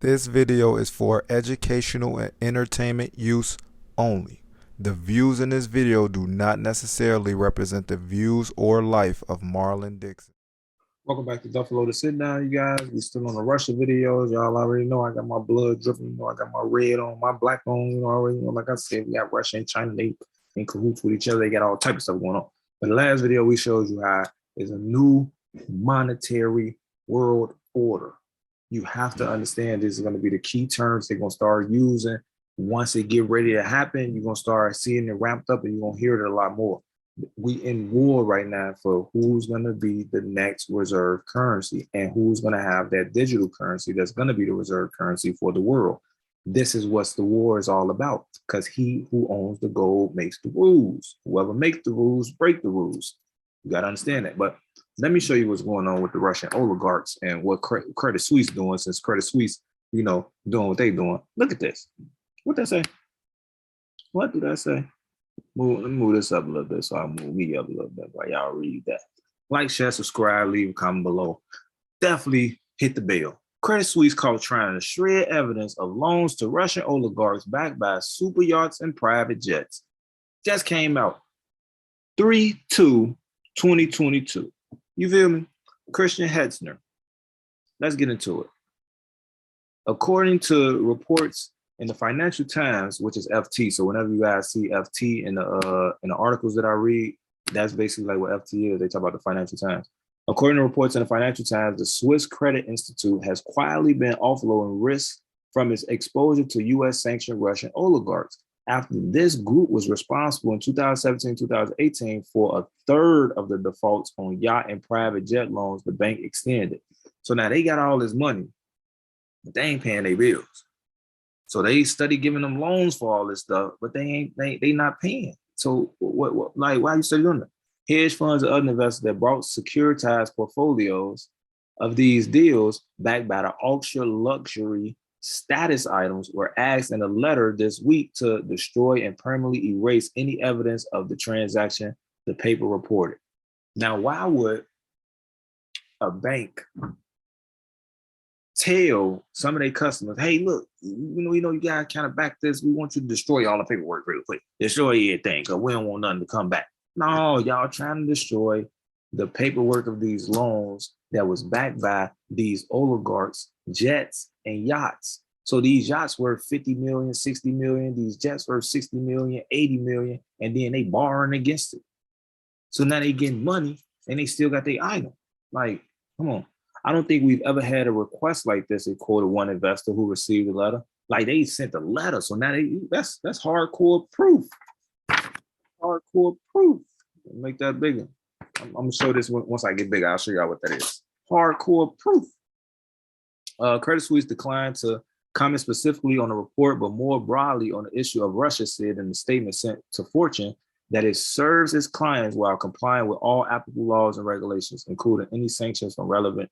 This video is for educational and entertainment use only. The views in this video do not necessarily represent the views or life of Marlon Dixon. Welcome back to Duffle LO to sit down, you guys. We still on the Russia videos. Y'all already know I got my blood dripping. You know, I got my red on, my black on. You know, already know. Like I said, we got Russia and China. They in cahoots with each other. They got all type of stuff going on. But the last video we showed you how is a new monetary world order. You have to understand this is going to be the key terms they're going to start using. Once it get ready to happen, you're going to start seeing it ramped up and you're going to hear it a lot more. We in war right now for who's going to be the next reserve currency and who's going to have that digital currency that's going to be the reserve currency for the world. This is what the war is all about, because he who owns the gold makes the rules. Whoever makes the rules break the rules. You got to understand that. But let me show you what's going on with the Russian oligarchs and what Credit Suisse doing, since Credit Suisse, you know, doing what they doing. Look at this. What that say? What do that say? Let me move this up a little bit so I'll move me up a little bit while y'all read that. Like, share, subscribe, leave a comment below. Definitely hit the bell. Credit Suisse caught trying to shred evidence of loans to Russian oligarchs backed by super yachts and private jets. Just came out 3/2/2022. You feel me? Christian Hetzner. Let's get into it. According to reports in the Financial Times, which is FT, so whenever you guys see FT in the articles that I read, that's basically like what FT is. They talk about the Financial Times. According to reports in the Financial Times, the Swiss Credit Institute has quietly been offloading risk from its exposure to U.S.-sanctioned Russian oligarchs after this group was responsible in 2017-2018 for a third of the defaults on yacht and private jet loans the bank extended. So now they got all this money, but they ain't paying their bills. So they study giving them loans for all this stuff, but they not paying. So what like, why are you study doing that? Hedge funds and other investors that brought securitized portfolios of these deals backed by the ultra luxury status items were asked in a letter this week to destroy and permanently erase any evidence of the transaction, the paper reported. Now, why would a bank tell some of their customers, hey, look, you know, you gotta kind of back this. We want you to destroy all the paperwork real quick. Destroy everything, because we don't want nothing to come back. No, y'all trying to destroy the paperwork of these loans that was backed by these oligarchs, jets, and yachts. So these yachts worth 50 million, 60 million, these jets worth 60 million, 80 million, and then they borrowing against it. So now they getting money and they still got their item. Like, come on. I don't think we've ever had a request like this, quoted one investor who received a letter. Like, they sent a letter. So now that's hardcore proof. Hardcore proof. Make that bigger. I'm gonna show this once I get bigger. I'll show y'all what that is. Hardcore proof. Credit Suisse declined to comment specifically on the report, but more broadly on the issue of Russia, said in the statement sent to Fortune that it serves its clients while complying with all applicable laws and regulations, including any sanctions from relevant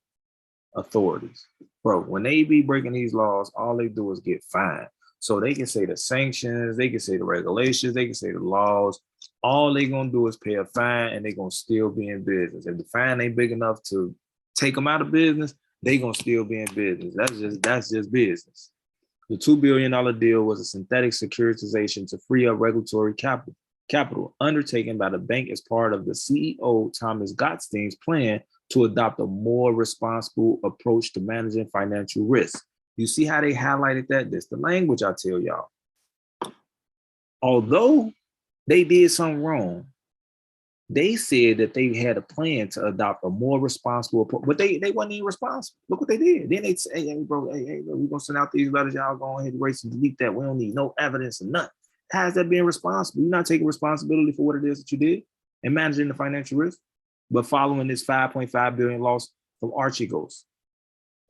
authorities. Bro, when they be breaking these laws, all they do is get fined. So they can say the sanctions, they can say the regulations, they can say the laws. All they gonna do is pay a fine and they gonna still be in business. If the fine ain't big enough to take them out of business, they gonna still be in business. That's just business. The $2 billion deal was a synthetic securitization to free up regulatory capital undertaken by the bank as part of the CEO Thomas Gottstein's plan to adopt a more responsible approach to managing financial risk. You see how they highlighted that? That's the language I tell y'all. Although they did something wrong, they said that they had a plan to adopt a more responsible approach, but they wasn't even responsible. Look what they did. Then they say, hey, bro, we're gonna send out these letters. Y'all go ahead and erase and delete that. We don't need no evidence or nothing. How's that being responsible? You're not taking responsibility for what it is that you did and managing the financial risk, but following this 5.5 billion loss from Archegos.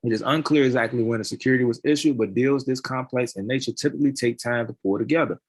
It is unclear exactly when the security was issued, but deals this complex in nature typically take time to pull together.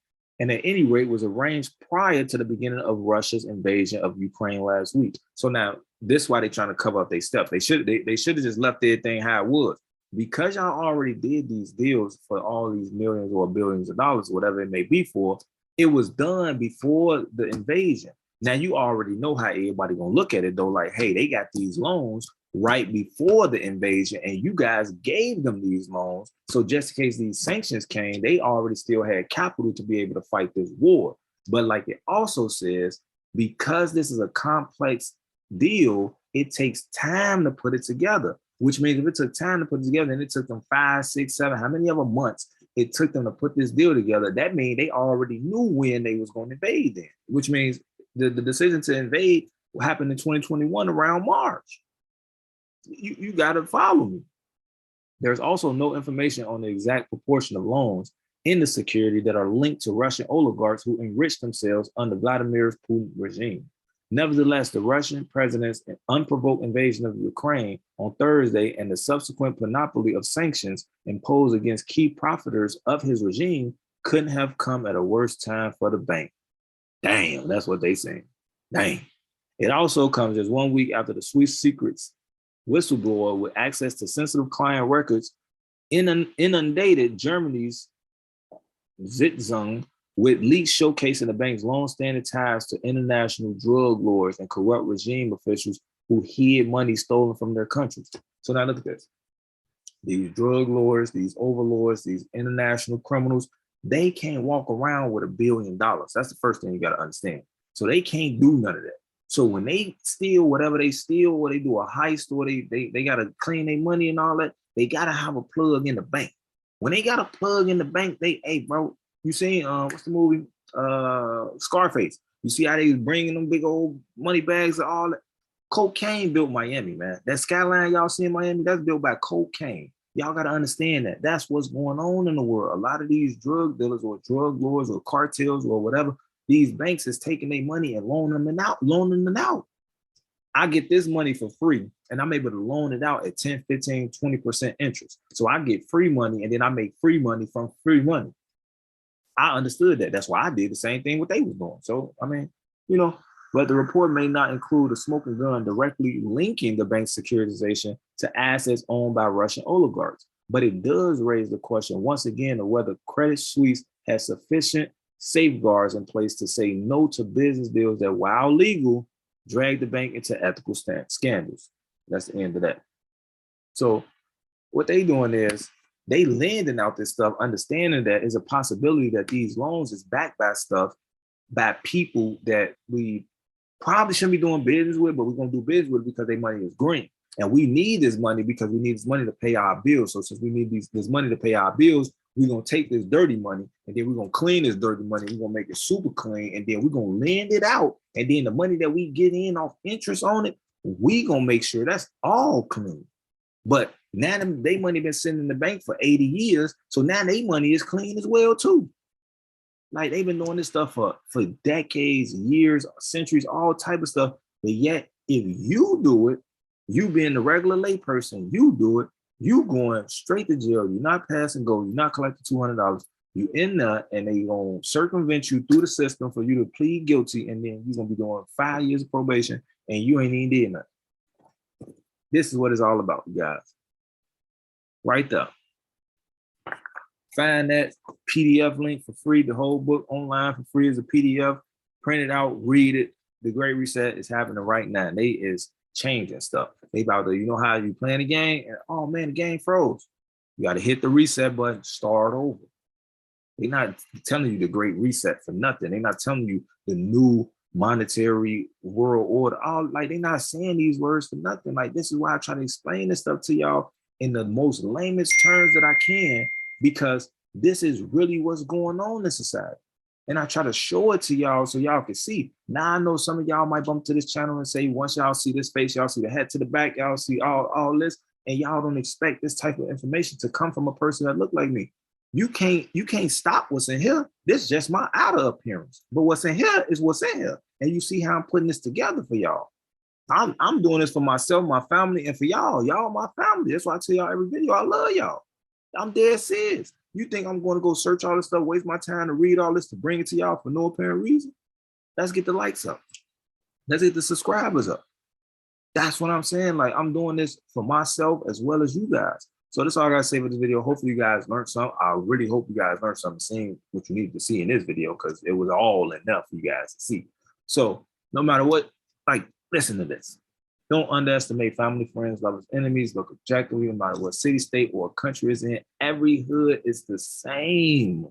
And at any rate was arranged prior to the beginning of Russia's invasion of Ukraine last week. So now this is why they're trying to cover up their stuff. They should have just left everything how it was. Because y'all already did these deals for all these millions or billions of dollars, whatever it may be for, it was done before the invasion. Now you already know how everybody gonna look at it though, like, hey, they got these loans right before the invasion, and you guys gave them these loans. So just in case these sanctions came, they already still had capital to be able to fight this war. But like it also says, because this is a complex deal, it takes time to put it together, which means if it took time to put it together and it took them 5, 6, 7, how many other months it took them to put this deal together, that means they already knew when they was going to invade then, which means the decision to invade happened in 2021 around March. You got to follow me. There's also no information on the exact proportion of loans in the security that are linked to Russian oligarchs who enriched themselves under Vladimir Putin's regime. Nevertheless, the Russian president's unprovoked invasion of Ukraine on Thursday and the subsequent panoply of sanctions imposed against key profiteers of his regime couldn't have come at a worse time for the bank. Damn, that's what they saying. Damn. It also comes just 1 week after the Swiss secrets whistleblower with access to sensitive client records inundated Germany's Zeitung with leaks showcasing the bank's long-standing ties to international drug lords and corrupt regime officials who hid money stolen from their countries. So now look at this. These drug lords, these overlords, these international criminals, they can't walk around with $1 billion. That's the first thing you got to understand. So they can't do none of that. So when they steal whatever they steal, or they do a heist, or they got to clean their money and all that, they got to have a plug in the bank. When they got a plug in the bank, hey, bro, you seen, what's the movie? Scarface. You see how they was bringing them big old money bags and all that? Cocaine built Miami, man. That skyline y'all see in Miami, that's built by cocaine. Y'all got to understand that. That's what's going on in the world. A lot of these drug dealers or drug lords or cartels or whatever, these banks is taking their money and loaning them out. I get this money for free and I'm able to loan it out at 10, 15, 20% interest. So I get free money and then I make free money from free money. I understood that. That's why I did the same thing what they was doing. So, I mean, but the report may not include a smoking gun directly linking the bank's securitization to assets owned by Russian oligarchs. But it does raise the question once again of whether Credit Suisse has sufficient safeguards in place to say no to business deals that, while legal, drag the bank into ethical scandals. That's the end of that. So what they doing is they lending out this stuff, understanding that is a possibility that these loans is backed by stuff, by people that we probably shouldn't be doing business with, but we're going to do business with because their money is green. And we need this money because we need this money to pay our bills. So since we need this money to pay our bills, we're going to take this dirty money and then we're going to clean this dirty money. We're going to make it super clean and then we're going to lend it out. And then the money that we get in off interest on it, we going to make sure that's all clean. But now their money been sitting in the bank for 80 years. So now their money is clean as well too. Like they've been doing this stuff for decades, years, centuries, all type of stuff. But yet, if you do it, you being the regular layperson, you do it, you going straight to jail. You're not passing go. You're not collecting $200. You in there, and they gonna circumvent you through the system for you to plead guilty, and then you're gonna be doing 5 years of probation, and you ain't even did nothing. This is what it's all about, you guys. Right there. Find that PDF link for free. The whole book online for free as a PDF. Print it out, read it. The Great Reset is happening right now. They is changing stuff. They about to, how you playing the game, and oh man, the game froze. You got to hit the reset button, start over. They're not telling you the Great Reset for nothing. They're not telling you the new monetary world order. They're not saying these words for nothing. Like, this is why I try to explain this stuff to y'all in the most lamest terms that I can, because this is really what's going on in society. And I try to show it to y'all so y'all can see. Now I know some of y'all might bump to this channel and say, once y'all see this face, y'all see the head to the back, y'all see all this, and y'all don't expect this type of information to come from a person that look like me. You can't stop what's in here. This is just my outer appearance. But what's in here is what's in here. And you see how I'm putting this together for y'all. I'm doing this for myself, my family, and for y'all. Y'all my family. That's why I tell y'all every video, I love y'all. I'm dead serious. You think I'm going to go search all this stuff, waste my time to read all this to bring it to y'all for no apparent reason? Let's get the likes up. Let's get the subscribers up. That's what I'm saying. Like, I'm doing this for myself as well as you guys. So that's all I got to say for this video. Hopefully you guys learned something. I really hope you guys learned something, seeing what you needed to see in this video, because it was all enough for you guys to see. So no matter what, like, listen to this. Don't underestimate family, friends, lovers, enemies. Look objectively, no matter what city, state, or country is in. Every hood is the same.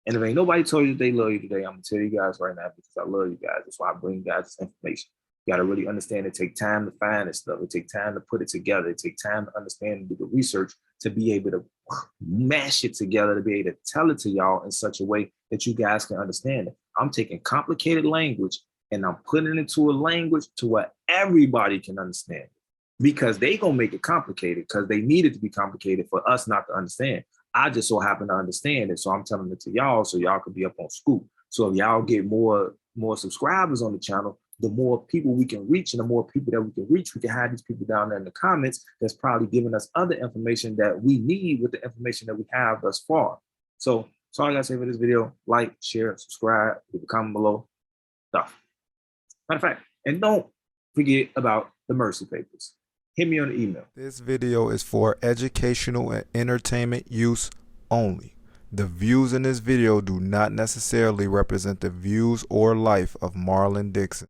And if ain't nobody told you they love you today, I'm gonna tell you guys right now because I love you guys. That's why I bring you guys this information. You gotta really understand it take time to find this stuff. It take time to put it together. It take time to understand and do the research to be able to mash it together, to be able to tell it to y'all in such a way that you guys can understand it. I'm taking complicated language and I'm putting it into a language to where everybody can understand it. Because they gonna make it complicated because they need it to be complicated for us not to understand. I just so happen to understand it. So I'm telling it to y'all so y'all could be up on scoop. So if y'all get more subscribers on the channel, the more people we can reach and the more people that we can reach, we can have these people down there in the comments that's probably giving us other information that we need with the information that we have thus far. So that's all I gotta say for this video. Like, share, subscribe, leave a comment below. Stuff. Matter of fact, and don't forget about the Mercy Papers. Hit me on the email. This video is for educational and entertainment use only. The views in this video do not necessarily represent the views or life of Marlon Dixon.